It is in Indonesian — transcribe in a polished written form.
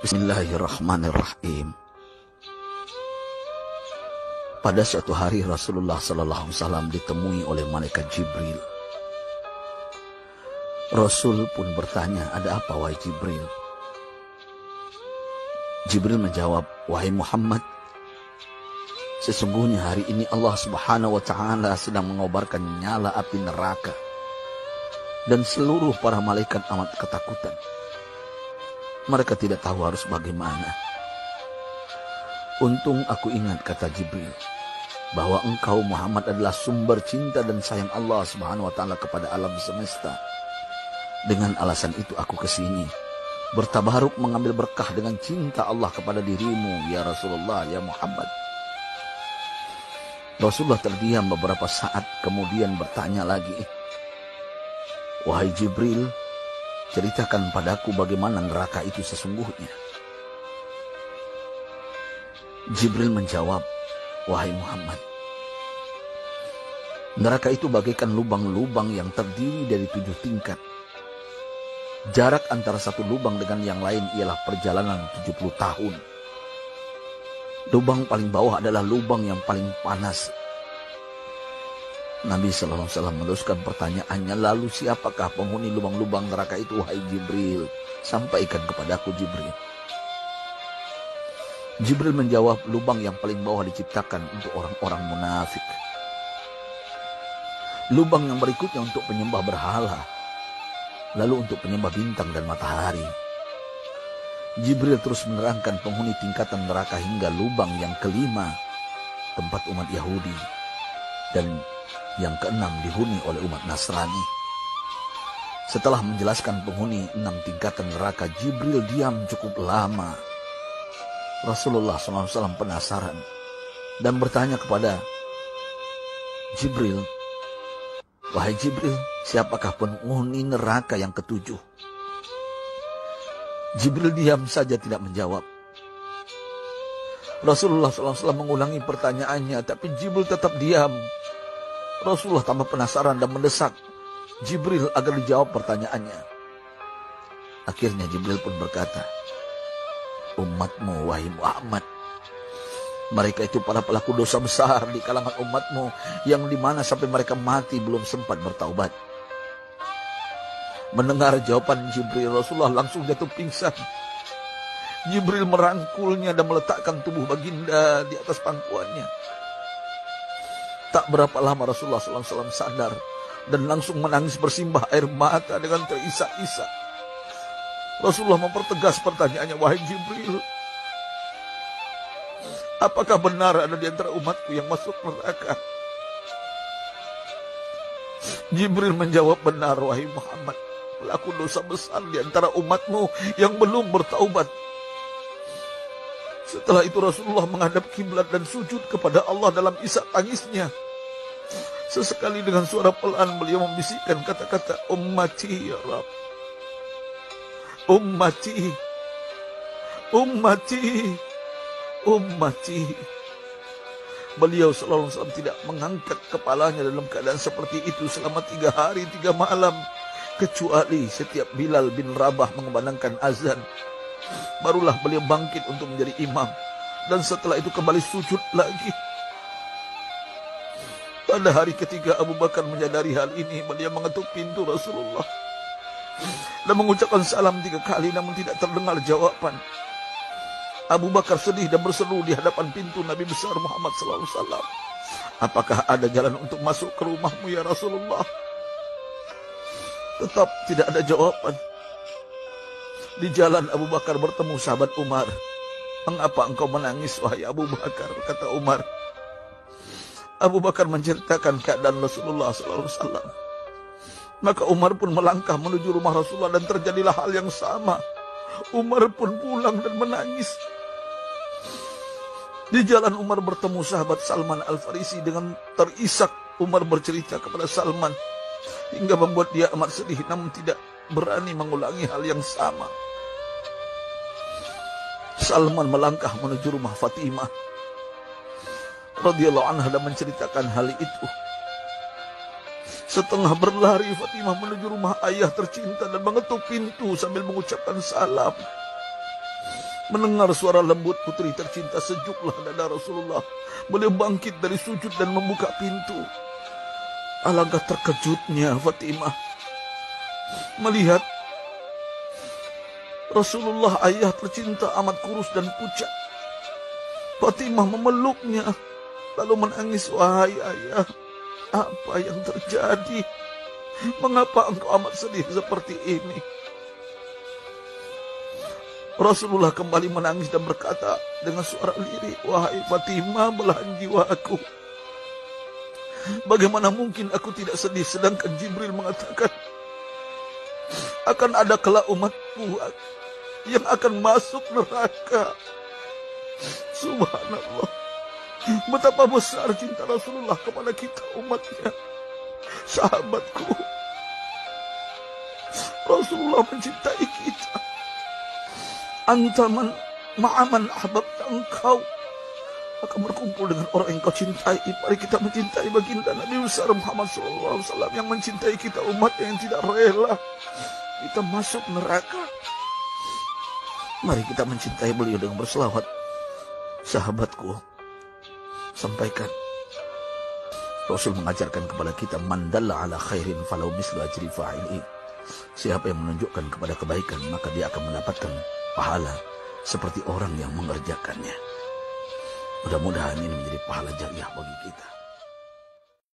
Bismillahirrahmanirrahim. Pada suatu hari Rasulullah SAW ditemui oleh malaikat Jibril. Rasul pun bertanya, "Ada apa wahai Jibril?" Jibril menjawab, "Wahai Muhammad, sesungguhnya hari ini Allah Subhanahu wa Ta'ala sedang mengobarkan nyala api neraka, dan seluruh para malaikat amat ketakutan. Mereka tidak tahu harus bagaimana. Untung aku ingat," kata Jibril, "bahwa engkau Muhammad adalah sumber cinta dan sayang Allah Subhanahu wa Ta'ala kepada alam semesta. Dengan alasan itu aku kesini, bertabaruk mengambil berkah dengan cinta Allah kepada dirimu, ya Rasulullah, ya Muhammad." Rasulullah terdiam beberapa saat, kemudian bertanya lagi, "Wahai Jibril, ceritakan padaku bagaimana neraka itu sesungguhnya." Jibril menjawab, "Wahai Muhammad, neraka itu bagaikan lubang-lubang yang terdiri dari 7 tingkat. Jarak antara satu lubang dengan yang lain ialah perjalanan 70 tahun. Lubang paling bawah adalah lubang yang paling panas." Nabi SAW meneruskan pertanyaannya, "Lalu siapakah penghuni lubang-lubang neraka itu, wahai Jibril? Sampaikan kepadaku, Jibril." Jibril menjawab, "Lubang yang paling bawah diciptakan untuk orang-orang munafik. Lubang yang berikutnya untuk penyembah berhala. Lalu untuk penyembah bintang dan matahari." Jibril terus menerangkan penghuni tingkatan neraka hingga lubang yang kelima, tempat umat Yahudi, dan yang keenam dihuni oleh umat Nasrani. Setelah menjelaskan penghuni 6 tingkatan neraka, Jibril diam cukup lama. Rasulullah SAW penasaran dan bertanya kepada Jibril, "Wahai Jibril, siapakah penghuni neraka yang ke-7?" Jibril diam saja tidak menjawab. Rasulullah SAW mengulangi pertanyaannya, tapi Jibril tetap diam. Rasulullah tambah penasaran dan mendesak Jibril agar dijawab pertanyaannya. Akhirnya Jibril pun berkata, "Umatmu, wahai Muhammad, mereka itu para pelaku dosa besar di kalangan umatmu, yang dimana sampai mereka mati belum sempat bertaubat." Mendengar jawaban Jibril, Rasulullah langsung jatuh pingsan. Jibril merangkulnya dan meletakkan tubuh baginda di atas pangkuannya. Tak berapa lama Rasulullah SAW sadar dan langsung menangis bersimbah air mata dengan terisak-isak. Rasulullah mempertegas pertanyaannya, "Wahai Jibril, apakah benar ada di antara umatku yang masuk neraka?" Jibril menjawab, "Benar, wahai Muhammad, pelaku dosa besar di antara umatmu yang belum bertaubat." Setelah itu Rasulullah menghadap kiblat dan sujud kepada Allah dalam isak tangisnya. Sesekali dengan suara pelan beliau membisikkan kata-kata, "Ummati ya Rabb, ummati, ummati, ummati." Beliau SAW tidak mengangkat kepalanya dalam keadaan seperti itu selama 3 hari 3 malam. Kecuali setiap Bilal bin Rabah mengumandangkan azan, barulah beliau bangkit untuk menjadi imam. Dan setelah itu kembali sujud lagi. Pada hari ketiga Abu Bakar menyadari hal ini. Beliau mengetuk pintu Rasulullah dan mengucapkan salam 3 kali, namun tidak terdengar jawaban. Abu Bakar sedih dan berseru di hadapan pintu Nabi besar Muhammad SAW, "Apakah ada jalan untuk masuk ke rumahmu ya Rasulullah?" Tetap tidak ada jawaban. Di jalan Abu Bakar bertemu sahabat Umar. "Mengapa engkau menangis, wahai Abu Bakar?" kata Umar. Abu Bakar menceritakan keadaan Rasulullah SAW. Maka Umar pun melangkah menuju rumah Rasulullah dan terjadilah hal yang sama. Umar pun pulang dan menangis. Di jalan Umar bertemu sahabat Salman Al-Farisi. Dengan terisak Umar bercerita kepada Salman hingga membuat dia amat sedih, namun tidak berani mengulangi hal yang sama. Salman melangkah menuju rumah Fatimah radhiyallahu anha dan menceritakan hal itu. Setengah berlari Fatimah menuju rumah ayah tercinta dan mengetuk pintu sambil mengucapkan salam. Mendengar suara lembut putri tercinta, sejuklah dada Rasulullah. Beliau bangkit dari sujud dan membuka pintu. Alangkah terkejutnya Fatimah melihat Rasulullah, ayah tercinta, amat kurus dan pucat. Fatimah memeluknya lalu menangis. Wahai ayah, apa yang terjadi? Mengapa engkau amat sedih seperti ini? Rasulullah kembali menangis dan berkata dengan suara lirih, wahai Fatimah, belahan jiwaku, bagaimana mungkin aku tidak sedih sedangkan Jibril mengatakan akan ada kelak umatku yang akan masuk neraka. Subhanallah, betapa besar cinta Rasulullah kepada kita umatnya. Sahabatku, Rasulullah mencintai kita. Antaman ma'aman ahbabta, engkau akan berkumpul dengan orang yang kau cintai. Mari kita mencintai baginda Nabi besar Muhammad SAW yang mencintai kita umat yang tidak rela kita masuk neraka. Mari kita mencintai beliau dengan berselawat. Sahabatku, sampaikan, Rasul mengajarkan kepada kita, man dalla ala khairin falau mislu ajri fa'ili. Siapa yang menunjukkan kepada kebaikan, maka dia akan mendapatkan pahala seperti orang yang mengerjakannya. Mudah-mudahan ini menjadi pahala jariah bagi kita.